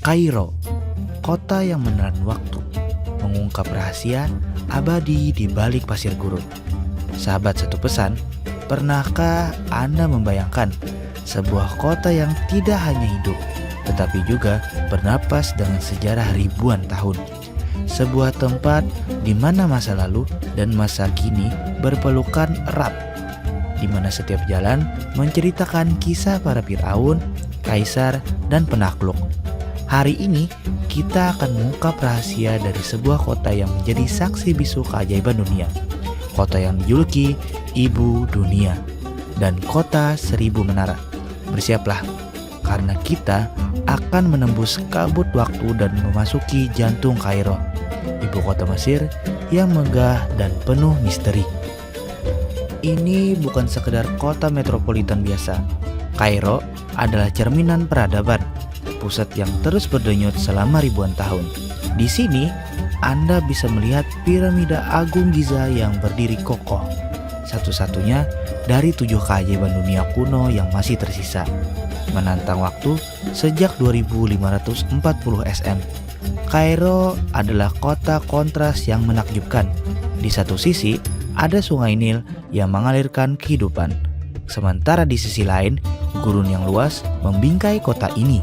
Kairo, kota yang menelan waktu, mengungkap rahasia abadi di balik pasir gurun. Sahabat satu pesan, pernahkah Anda membayangkan sebuah kota yang tidak hanya hidup, tetapi juga bernapas dengan sejarah ribuan tahun? Sebuah tempat di mana masa lalu dan masa kini berpelukan erat, di mana setiap jalan menceritakan kisah para Firaun, kaisar, dan penakluk. Hari ini kita akan mengungkap rahasia dari sebuah kota yang menjadi saksi bisu keajaiban dunia. Kota yang dijuluki Ibu Dunia dan Kota Seribu Menara. Bersiaplah, karena kita akan menembus kabut waktu dan memasuki jantung Kairo, ibu kota Mesir yang megah dan penuh misteri. Ini bukan sekedar kota metropolitan biasa. Kairo adalah cerminan peradaban, pusat yang terus berdenyut selama ribuan tahun. Di sini, Anda bisa melihat piramida Agung Giza yang berdiri kokoh, satu-satunya dari 7 keajaiban dunia kuno yang masih tersisa, menantang waktu sejak 2540 SM. Kairo adalah kota kontras yang menakjubkan. Di satu sisi, ada Sungai Nil yang mengalirkan kehidupan, sementara di sisi lain, gurun yang luas membingkai kota ini.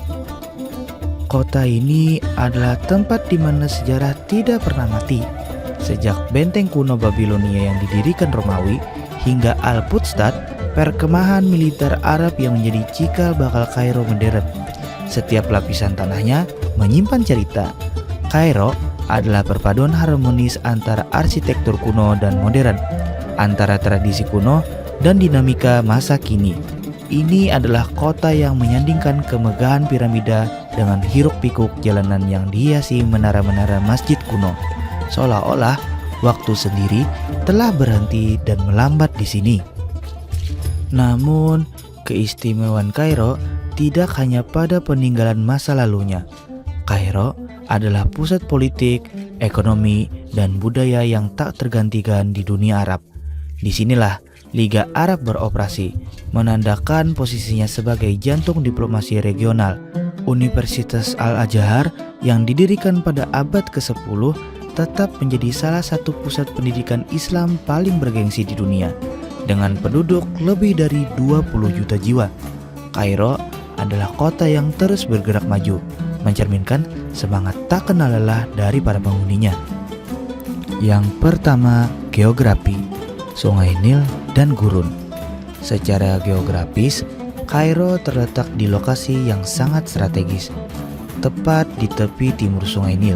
Kota ini adalah tempat di mana sejarah tidak pernah mati. Sejak benteng kuno Babilonia yang didirikan Romawi hingga Al-Quds, perkemahan militer Arab yang menjadi cikal bakal Kairo modern. Setiap lapisan tanahnya menyimpan cerita. Kairo adalah perpaduan harmonis antara arsitektur kuno dan modern, antara tradisi kuno dan dinamika masa kini. Ini adalah kota yang menyandingkan kemegahan piramida dengan hiruk-pikuk jalanan yang dihiasi menara-menara masjid kuno. Seolah-olah waktu sendiri telah berhenti dan melambat di sini. Namun, keistimewaan Kairo tidak hanya pada peninggalan masa lalunya. Kairo adalah pusat politik, ekonomi, dan budaya yang tak tergantikan di dunia Arab. Disinilah Liga Arab beroperasi, menandakan posisinya sebagai jantung diplomasi regional. Universitas Al-Azhar yang didirikan pada abad ke-10 tetap menjadi salah satu pusat pendidikan Islam paling bergengsi di dunia. Dengan penduduk lebih dari 20 juta jiwa, Kairo adalah kota yang terus bergerak maju, mencerminkan semangat tak kenal lelah dari para penghuninya. Yang pertama, geografi, Sungai Nil dan gurun. Secara geografis, Kairo terletak di lokasi yang sangat strategis, tepat di tepi timur Sungai Nil.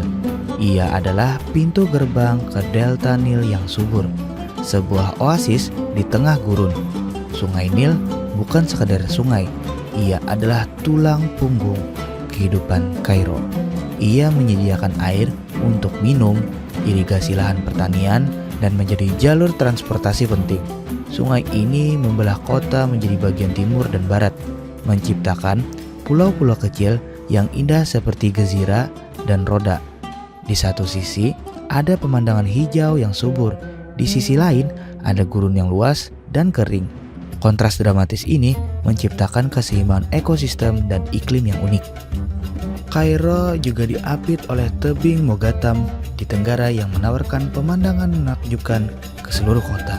Ia adalah pintu gerbang ke delta Nil yang subur, sebuah oasis di tengah gurun. Sungai Nil bukan sekadar sungai, ia adalah tulang punggung kehidupan Kairo. Ia menyediakan air untuk minum, irigasi lahan pertanian, dan menjadi jalur transportasi penting. Sungai ini membelah kota menjadi bagian timur dan barat, menciptakan pulau-pulau kecil yang indah seperti Gezira dan Roda. Di satu sisi, ada pemandangan hijau yang subur. Di sisi lain, ada gurun yang luas dan kering. Kontras dramatis ini menciptakan keseimbangan ekosistem dan iklim yang unik. Kairo juga diapit oleh tebing Mogatam di tenggara yang menawarkan pemandangan menakjubkan ke seluruh kota.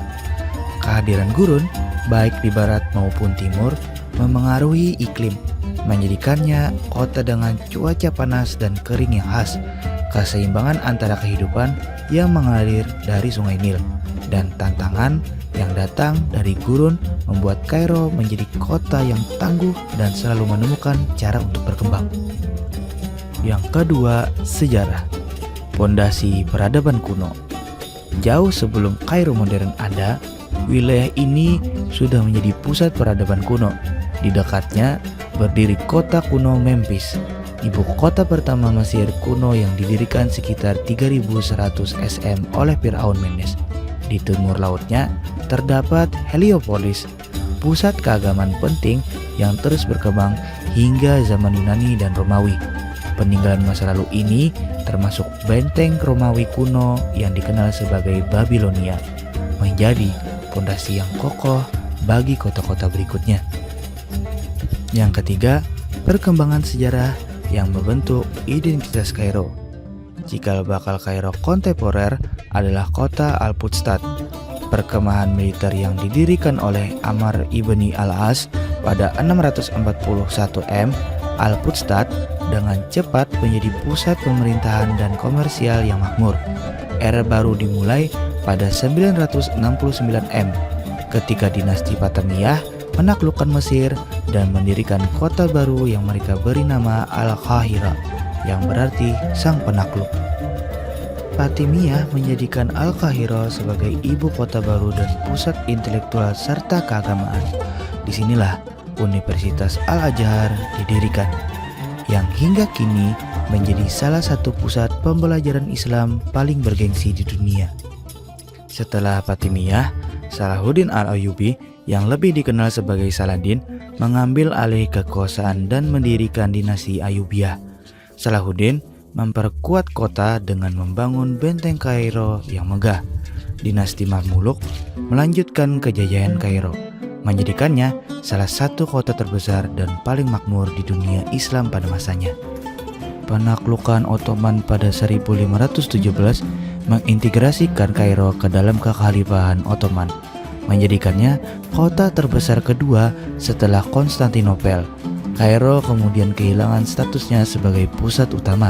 Kehadiran gurun, baik di barat maupun timur, memengaruhi iklim, menjadikannya kota dengan cuaca panas dan kering yang khas. Keseimbangan antara kehidupan yang mengalir dari Sungai Nil dan tantangan yang datang dari gurun membuat Kairo menjadi kota yang tangguh dan selalu menemukan cara untuk berkembang. Yang kedua, sejarah. Pondasi peradaban kuno. Jauh sebelum Kairo modern ada, wilayah ini sudah menjadi pusat peradaban kuno. Di dekatnya berdiri kota kuno Memphis, ibu kota pertama Mesir kuno yang didirikan sekitar 3100 SM oleh Firaun Menes. Di timur lautnya terdapat Heliopolis, pusat keagamaan penting yang terus berkembang hingga zaman Yunani dan Romawi. Peninggalan masa lalu ini termasuk benteng Romawi kuno yang dikenal sebagai Babilonia, menjadi fondasi yang kokoh bagi kota-kota berikutnya. Yang ketiga, perkembangan sejarah yang membentuk identitas Kairo. Cikal bakal Kairo kontemporer adalah kota Al-Futstat. Perkemahan militer yang didirikan oleh Ammar ibni al-As pada 641 M, Al-Futstat dengan cepat menjadi pusat pemerintahan dan komersial yang makmur. Era baru dimulai pada 969 M ketika dinasti Fatimiyah menaklukkan Mesir dan mendirikan kota baru yang mereka beri nama Al-Qahira, yang berarti sang penakluk. Fatimiyah menjadikan Al-Qahira sebagai ibu kota baru dan pusat intelektual serta keagamaan. Disinilah Universitas Al-Azhar didirikan, yang hingga kini menjadi salah satu pusat pembelajaran Islam paling bergengsi di dunia. Setelah Fatimiyah, Salahuddin Al-Ayyubi yang lebih dikenal sebagai Saladin mengambil alih kekuasaan dan mendirikan dinasti Ayyubiyah. Salahuddin memperkuat kota dengan membangun benteng Kairo yang megah. Dinasti Mamluk melanjutkan kejayaan Kairo, menjadikannya salah satu kota terbesar dan paling makmur di dunia Islam pada masanya. Penaklukan Ottoman pada 1517 mengintegrasikan Kairo ke dalam kekhalifahan Ottoman, menjadikannya kota terbesar kedua setelah Konstantinopel. Kairo kemudian kehilangan statusnya sebagai pusat utama,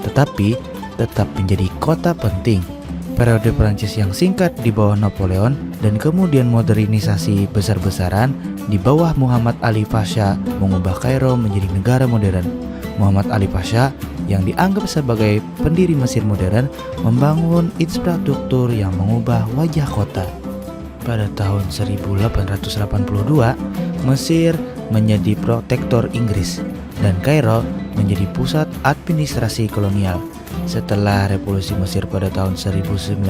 tetapi tetap menjadi kota penting. Periode Prancis yang singkat di bawah Napoleon dan kemudian modernisasi besar-besaran di bawah Muhammad Ali Pasha mengubah Kairo menjadi negara modern. Muhammad Ali Pasha yang dianggap sebagai pendiri Mesir modern membangun infrastruktur yang mengubah wajah kota. Pada tahun 1882, Mesir menjadi protektor Inggris dan Kairo menjadi pusat administrasi kolonial. Setelah revolusi Mesir pada tahun 1952,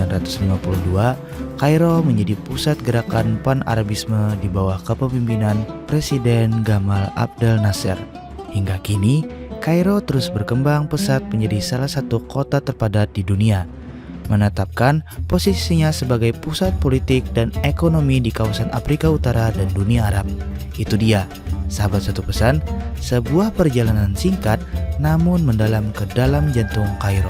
Kairo menjadi pusat gerakan pan-Arabisme di bawah kepemimpinan Presiden Gamal Abdel Nasser. Hingga kini, Kairo terus berkembang pesat menjadi salah satu kota terpadat di dunia, menetapkan posisinya sebagai pusat politik dan ekonomi di kawasan Afrika Utara dan dunia Arab. Itu dia, sahabat satu pesan, sebuah perjalanan singkat namun mendalam ke dalam jantung Kairo,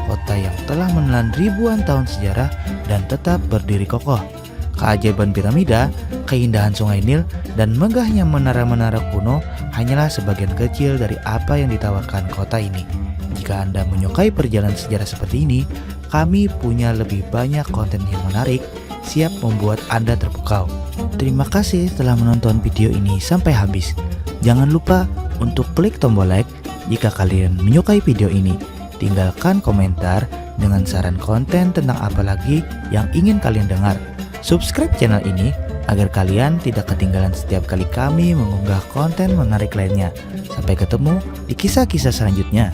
kota yang telah menelan ribuan tahun sejarah dan tetap berdiri kokoh. Keajaiban piramida, keindahan sungai Nil, dan megahnya menara-menara kuno hanyalah sebagian kecil dari apa yang ditawarkan kota ini. Jika Anda menyukai perjalanan sejarah seperti ini, kami punya lebih banyak konten yang menarik, siap membuat Anda terpukau. Terima kasih telah menonton video ini sampai habis. Jangan lupa untuk klik tombol like jika kalian menyukai video ini. Tinggalkan komentar dengan saran konten tentang apa lagi yang ingin kalian dengar. Subscribe channel ini agar kalian tidak ketinggalan setiap kali kami mengunggah konten menarik lainnya. Sampai ketemu di kisah-kisah selanjutnya.